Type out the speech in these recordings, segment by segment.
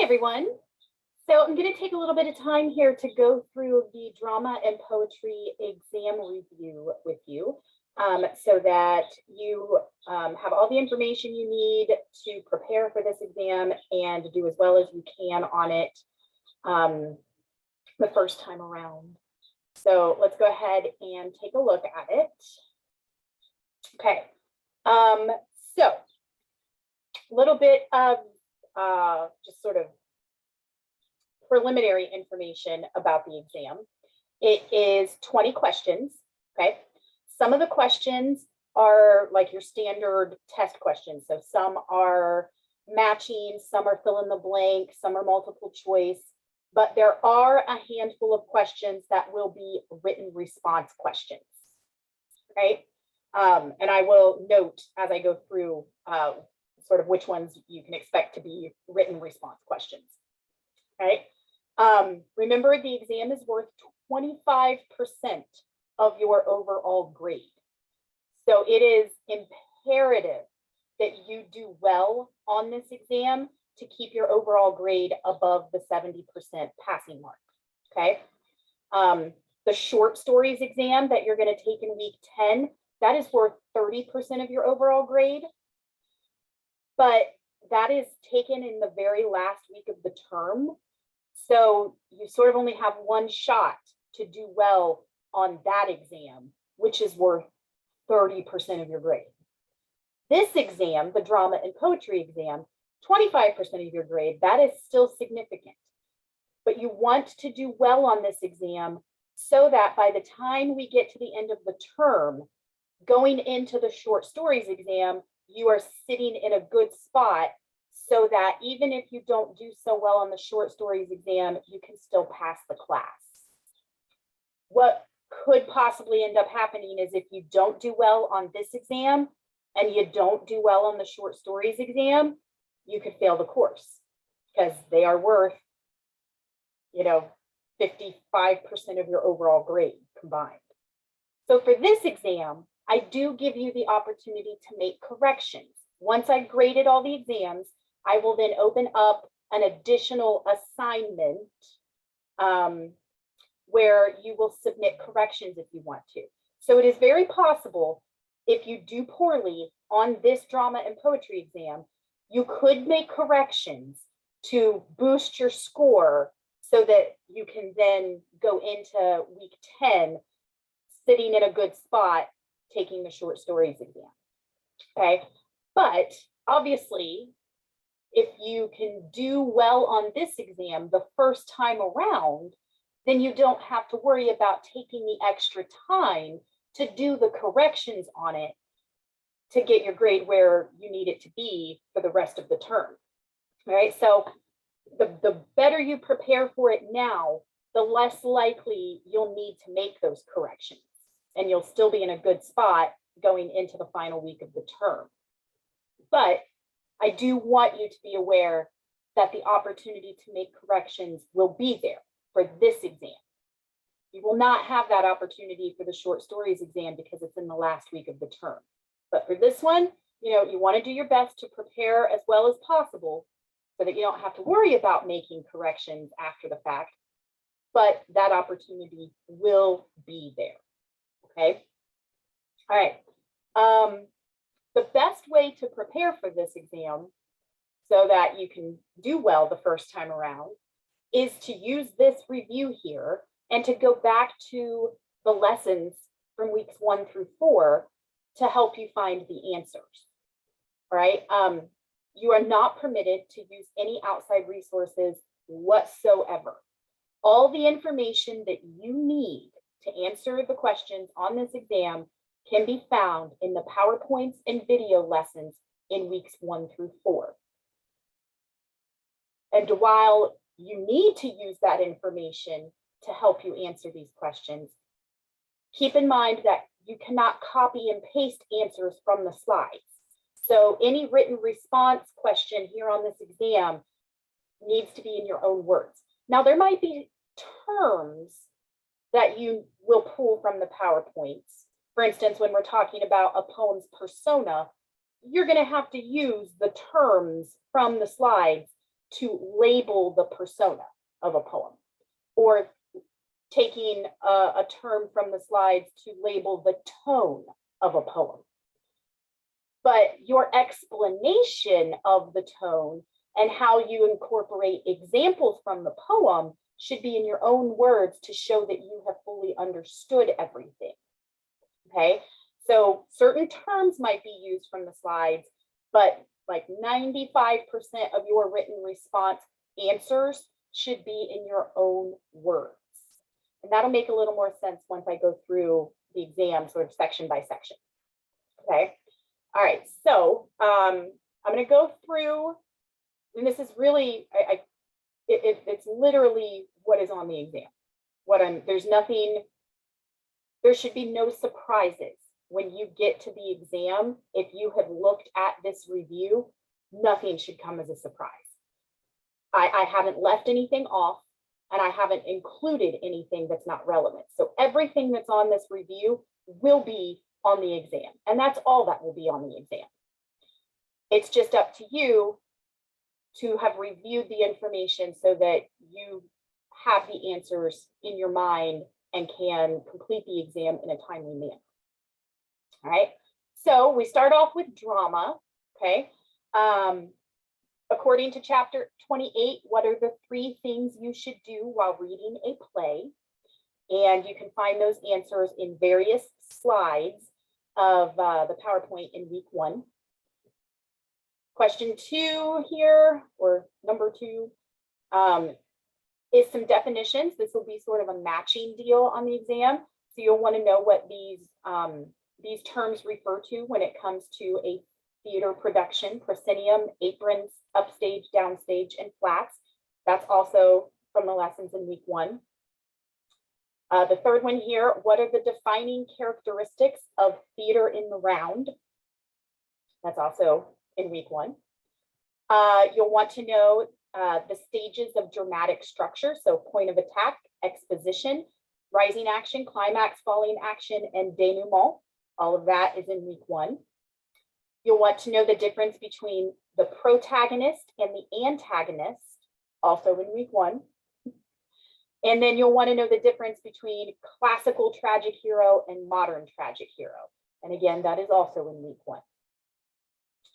everyone. So I'm going to take a little bit of time here to go through the drama and poetry exam review with you so that you have all the information you need to prepare for this exam and do as well as you can on it the first time around. So let's go ahead and take a look at it. Okay, so a little bit of just sort of preliminary information about the exam. It is 20 questions, okay? Some of the questions are like your standard test questions. So some are matching, some are fill in the blank, some are multiple choice, but there are a handful of questions that will be written response questions, right? And I will note as I go through sort of which ones you can expect to be written response questions, right? Remember, the exam is worth 25% of your overall grade. So it is imperative that you do well on this exam to keep your overall grade above the 70% passing mark, okay? The short stories exam that you're going to take in week 10, that is worth 30% of your overall grade, but that is taken in the very last week of the term. So you sort of only have one shot to do well on that exam, which is worth 30% of your grade. This exam, the drama and poetry exam, 25% of your grade, that is still significant. But you want to do well on this exam so that by the time we get to the end of the term, going into the short stories exam, you are sitting in a good spot so that even if you don't do so well on the short stories exam, you can still pass the class. What could possibly end up happening is if you don't do well on this exam and you don't do well on the short stories exam, you could fail the course because they are worth, 55% of your overall grade combined. So for this exam, I do give you the opportunity to make corrections. Once I've graded all the exams, I will then open up an additional assignment where you will submit corrections if you want to. So it is very possible if you do poorly on this drama and poetry exam, you could make corrections to boost your score so that you can then go into week 10 sitting in a good spot taking the short stories exam, okay? But obviously, if you can do well on this exam the first time around, then you don't have to worry about taking the extra time to do the corrections on it to get your grade where you need it to be for the rest of the term. All right, so the better you prepare for it now, the less likely you'll need to make those corrections, and you'll still be in a good spot going into the final week of the term. But I do want you to be aware that the opportunity to make corrections will be there for this exam. You will not have that opportunity for the short stories exam because it's in the last week of the term. But for this one, you want to do your best to prepare as well as possible so that you don't have to worry about making corrections after the fact, but that opportunity will be there, okay? All right. The best way to prepare for this exam so that you can do well the first time around is to use this review here and to go back to the lessons from weeks 1 through 4 to help you find the answers, all right? You are not permitted to use any outside resources whatsoever. All the information that you need to answer the questions on this exam can be found in the PowerPoints and video lessons in weeks 1 through 4. And while you need to use that information to help you answer these questions, keep in mind that you cannot copy and paste answers from the slides. So any written response question here on this exam needs to be in your own words. Now, there might be terms that you will pull from the PowerPoints. For instance, when we're talking about a poem's persona, you're going to have to use the terms from the slides to label the persona of a poem, or taking a term from the slides to label the tone of a poem. But your explanation of the tone and how you incorporate examples from the poem should be in your own words to show that you have fully understood everything. Okay, so certain terms might be used from the slides, but like 95% of your written response answers should be in your own words. And that'll make a little more sense once I go through the exam sort of section by section. Okay, all right, so I'm going to go through, and this is really, it's literally what is on the exam. There should be no surprises when you get to the exam. If you have looked at this review, nothing should come as a surprise. I haven't left anything off, and I haven't included anything that's not relevant. So everything that's on this review will be on the exam, and that's all that will be on the exam. It's just up to you to have reviewed the information so that you have the answers in your mind and can complete the exam in a timely manner. All right, so we start off with drama, okay? According to chapter 28, what are the 3 things you should do while reading a play? And you can find those answers in various slides of the PowerPoint in week 1. Question 2 here, or number 2, is some definitions. This will be sort of a matching deal on the exam. So you'll want to know what these terms refer to when it comes to a theater production: proscenium, aprons, upstage, downstage, and flats. That's also from the lessons in week 1. The third one here, what are the defining characteristics of theater in the round? That's also in week 1. You'll want to know the stages of dramatic structure, so point of attack, exposition, rising action, climax, falling action, and denouement. All of that is in week 1. You'll want to know the difference between the protagonist and the antagonist, also in week 1. And then you'll want to know the difference between classical tragic hero and modern tragic hero. And again, that is also in week 1.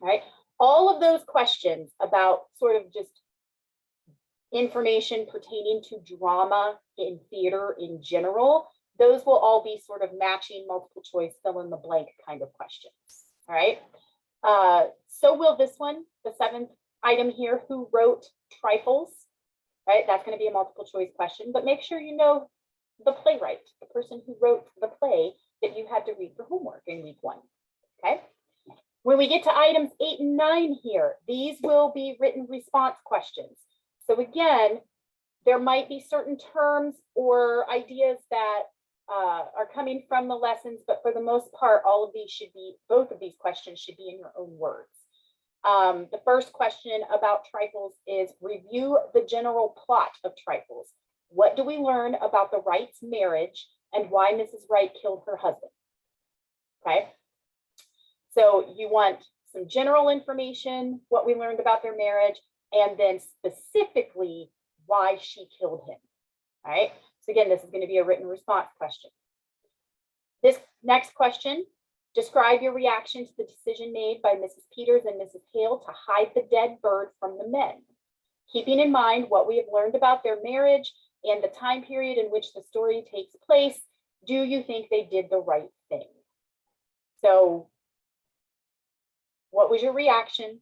All right, all of those questions about sort of just information pertaining to drama in theater in general, those will all be sort of matching, multiple choice, fill in the blank kind of questions. All right, so will this one, the 7th item here, who wrote Trifles? Right, that's going to be a multiple choice question, but make sure you know the playwright, the person who wrote the play that you had to read for homework in week 1. Okay, when we get to items 8 and 9 here, these will be written response questions. So again, there might be certain terms or ideas that are coming from the lessons, but for the most part, all of these should be, both of these questions should be in your own words. The first question about Trifles is review the general plot of Trifles. What do we learn about the Wrights' marriage and why Mrs. Wright killed her husband? Okay, so you want some general information, what we learned about their marriage, and then specifically why she killed him. All right, so again, this is going to be a written response question. This next question, describe your reaction to the decision made by Mrs. Peters and Mrs. Hale to hide the dead bird from the men. Keeping in mind what we have learned about their marriage and the time period in which the story takes place, do you think they did the right thing? So what was your reaction?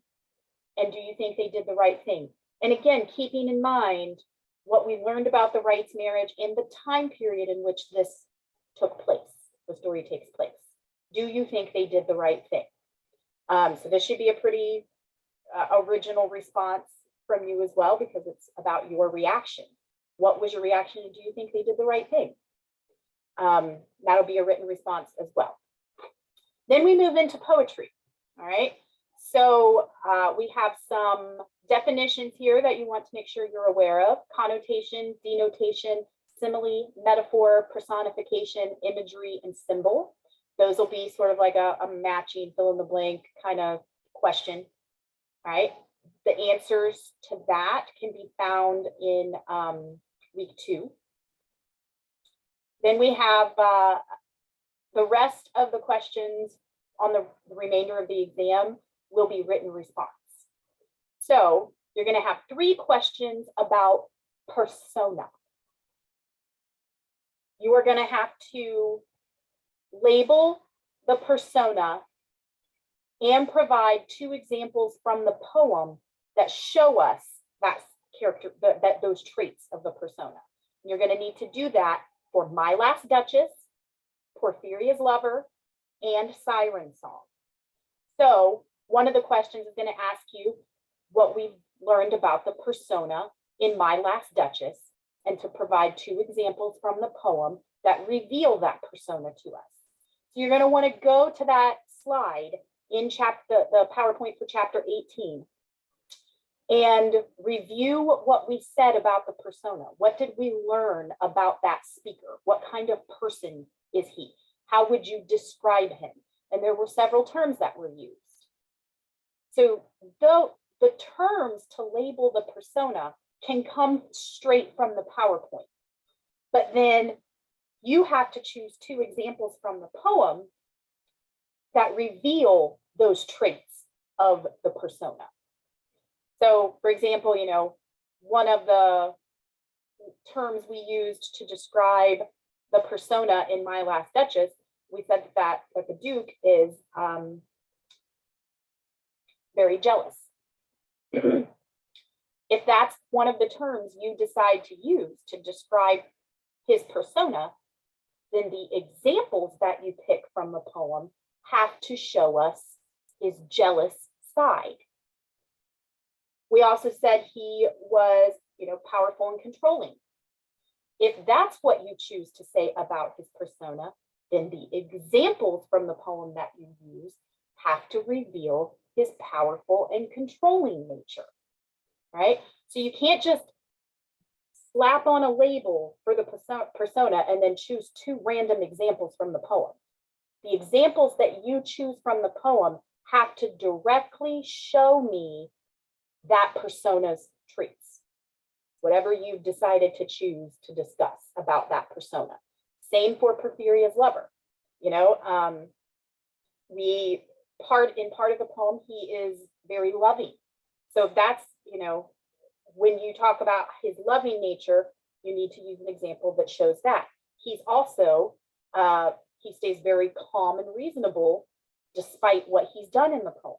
And do you think they did the right thing? And again, keeping in mind what we learned about the Wrights' marriage and the time period in which this took place, the story takes place. Do you think they did the right thing? So this should be a pretty original response from you as well, because it's about your reaction. What was your reaction, and do you think they did the right thing? That'll be a written response as well. Then we move into poetry. All right, so we have some definitions here that you want to make sure you're aware of: connotation, denotation, simile, metaphor, personification, imagery, and symbol. Those will be sort of like a matching fill in the blank kind of question. All right, the answers to that can be found in week 2. Then we have the rest of the questions on the remainder of the exam will be written response. So you're going to have 3 questions about persona. You are going to have to label the persona and provide 2 examples from the poem that show us that character, that those traits of the persona. You're going to need to do that for My Last Duchess, Porphyria's Lover, and Siren Song. So one of the questions is going to ask you what we've learned about the persona in My Last Duchess, and to provide 2 examples from the poem that reveal that persona to us. So you're going to want to go to that slide in the PowerPoint for chapter 18 and review what we said about the persona. What did we learn about that speaker? What kind of person is he? How would you describe him? And there were several terms that were used. So though the terms to label the persona can come straight from the PowerPoint, but then you have to choose 2 examples from the poem that reveal those traits of the persona. So for example, you know, one of the terms we used to describe the persona in My Last Duchess, we said that the Duke is very jealous. If that's one of the terms you decide to use to describe his persona, then the examples that you pick from the poem have to show us his jealous side. We also said he was, you know, powerful and controlling. If that's what you choose to say about his persona, then the examples from the poem that you use have to reveal his powerful and controlling nature, right? So you can't just slap on a label for the persona and then choose 2 random examples from the poem. The examples that you choose from the poem have to directly show me that persona's traits, whatever you've decided to choose to discuss about that persona. Same for Porphyria's Lover. You know, in part of the poem, he is very loving. So that's, you know, when you talk about his loving nature, you need to use an example that shows that. He's also, he stays very calm and reasonable despite what he's done in the poem.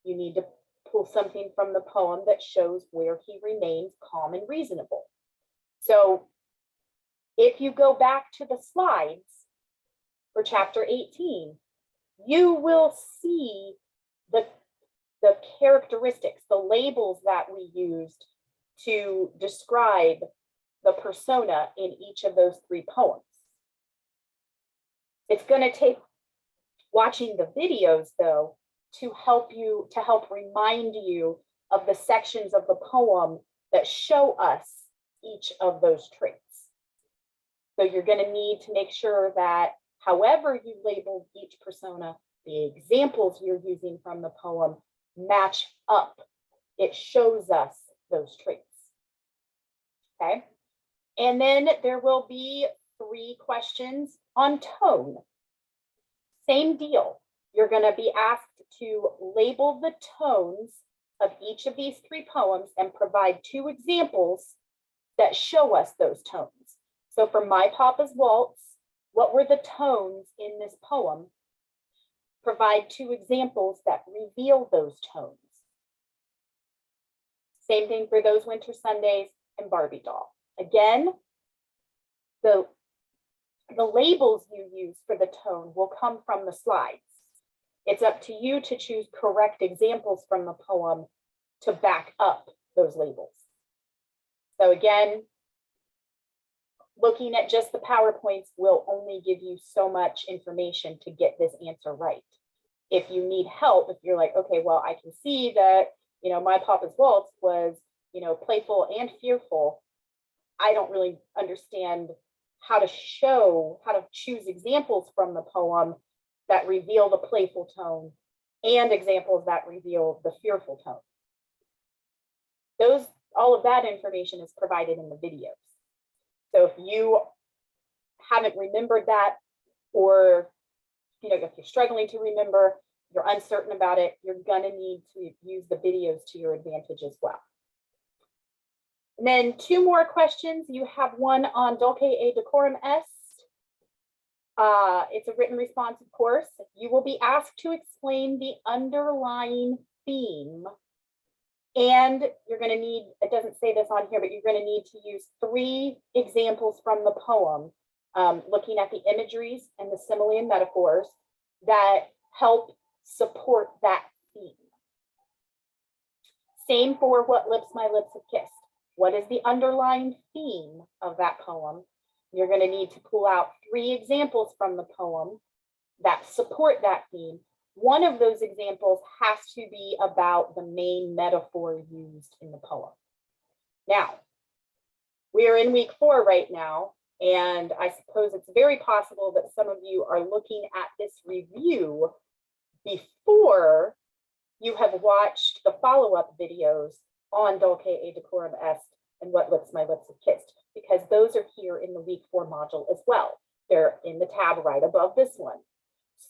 You need to pull something from the poem that shows where he remains calm and reasonable. So if you go back to the slides for chapter 18, you will see the characteristics, the labels that we used to describe the persona in each of those 3 poems. It's going to take watching the videos, though, to help remind you of the sections of the poem that show us each of those traits. So you're going to need to make sure that however you label each persona, the examples you're using from the poem match up. It shows us those traits. Okay. And then there will be 3 questions on tone. Same deal. You're going to be asked to label the tones of each of these 3 poems and provide 2 examples that show us those tones. So for My Papa's Waltz, what were the tones in this poem? Provide 2 examples that reveal those tones. Same thing for Those Winter Sundays and Barbie Doll. Again, the labels you use for the tone will come from the slides. It's up to you to choose correct examples from the poem to back up those labels. So again, looking at just the PowerPoints will only give you so much information to get this answer right. If you need help, if you're like, okay, well, I can see that, you know, My Papa's Waltz was, you know, playful and fearful. I don't really understand how to choose examples from the poem that reveal the playful tone and examples that reveal the fearful tone. all of that information is provided in the videos. So if you haven't remembered that, or if you're struggling to remember, you're uncertain about it, you're gonna need to use the videos to your advantage as well. And then 2 more questions. You have one on Dulce et decorum est. It's a written response, of course. You will be asked to explain the underlying theme. And you're going to need, it doesn't say this on here, but you're going to need to use 3 examples from the poem, looking at the imageries and the simile and metaphors that help support that theme. Same for What Lips My Lips Have Kissed. What is the underlying theme of that poem? You're going to need to pull out 3 examples from the poem that support that theme. One of those examples has to be about the main metaphor used in the poem. Now, we are in week 4 right now, and I suppose it's very possible that some of you are looking at this review before you have watched the follow-up videos on Dulce et decorum est and What Lips My Lips Have Kissed, because those are here in the week 4 module as well. They're in the tab right above this one.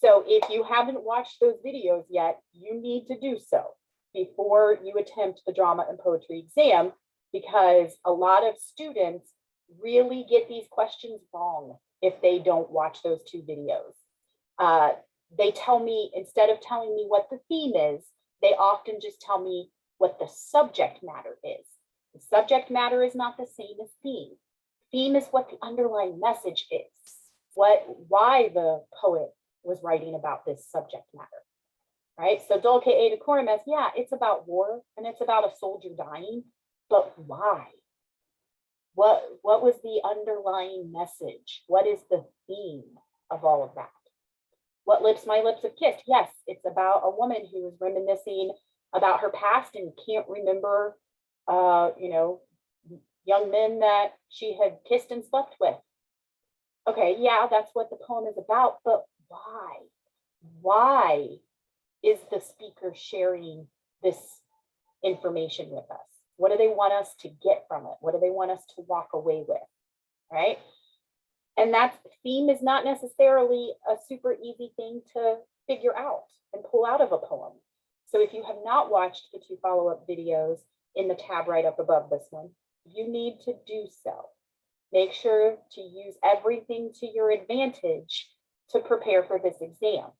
So if you haven't watched those videos yet, you need to do so before you attempt the drama and poetry exam, because a lot of students really get these questions wrong if they don't watch those 2 videos. They tell me, instead of telling me what the theme is, they often just tell me what the subject matter is. The subject matter is not the same as theme. Theme is what the underlying message is, why the poet was writing about this subject matter, right? So Dulce et decorum est, yeah, it's about war and it's about a soldier dying, but why? What was the underlying message? What is the theme of all of that? What Lips My Lips Have Kissed? Yes, it's about a woman who is reminiscing about her past and can't remember, young men that she had kissed and slept with. Okay, yeah, that's what the poem is about, but why? Why is the speaker sharing this information with us? What do they want us to get from it? What do they want us to walk away with, right? And that theme is not necessarily a super easy thing to figure out and pull out of a poem. So if you have not watched the 2 follow-up videos in the tab right up above this one, you need to do so. Make sure to use everything to your advantage to prepare for this exam.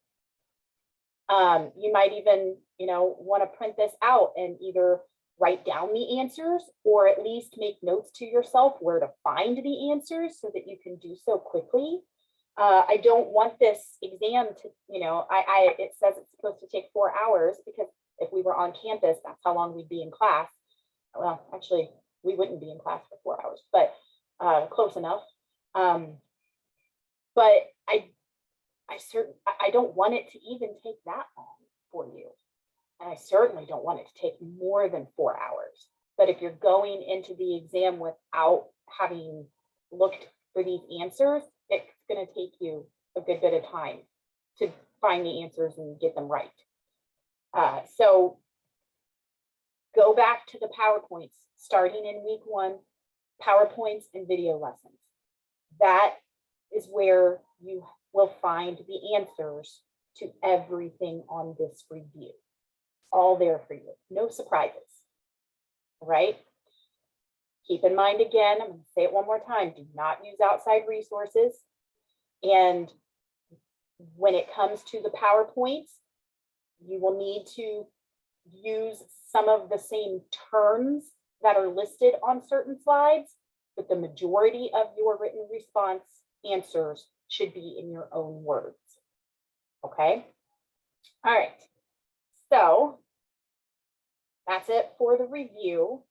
You might even, want to print this out and either write down the answers or at least make notes to yourself where to find the answers so that you can do so quickly. I don't want this exam to, it says it's supposed to take 4 hours, because if we were on campus, that's how long we'd be in class. Well, actually, we wouldn't be in class for 4 hours, but close enough. But I don't want it to even take that long for you. And I certainly don't want it to take more than 4 hours. But if you're going into the exam without having looked for these answers, it's going to take you a good bit of time to find the answers and get them right. So go back to the PowerPoints starting in week 1, PowerPoints and video lessons. That is where you will find the answers to everything on this review. All there for you, no surprises, right? Keep in mind again, I'm going to say it one more time, do not use outside resources. And when it comes to the PowerPoints, you will need to use some of the same terms that are listed on certain slides, but the majority of your written response answers should be in your own words, okay? All right, so that's it for the review.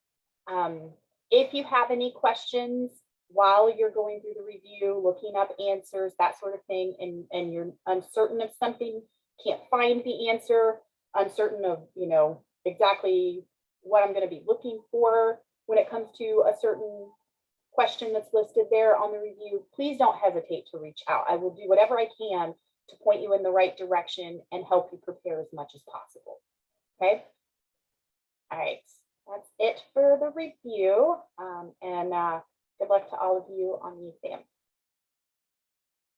If you have any questions while you're going through the review, looking up answers, that sort of thing, and you're uncertain of something, can't find the answer, uncertain of, exactly what I'm going to be looking for when it comes to a certain question that's listed there on the review, please don't hesitate to reach out. I will do whatever I can to point you in the right direction and help you prepare as much as possible. Okay. All right. That's it for the review. And good luck to all of you on the exam.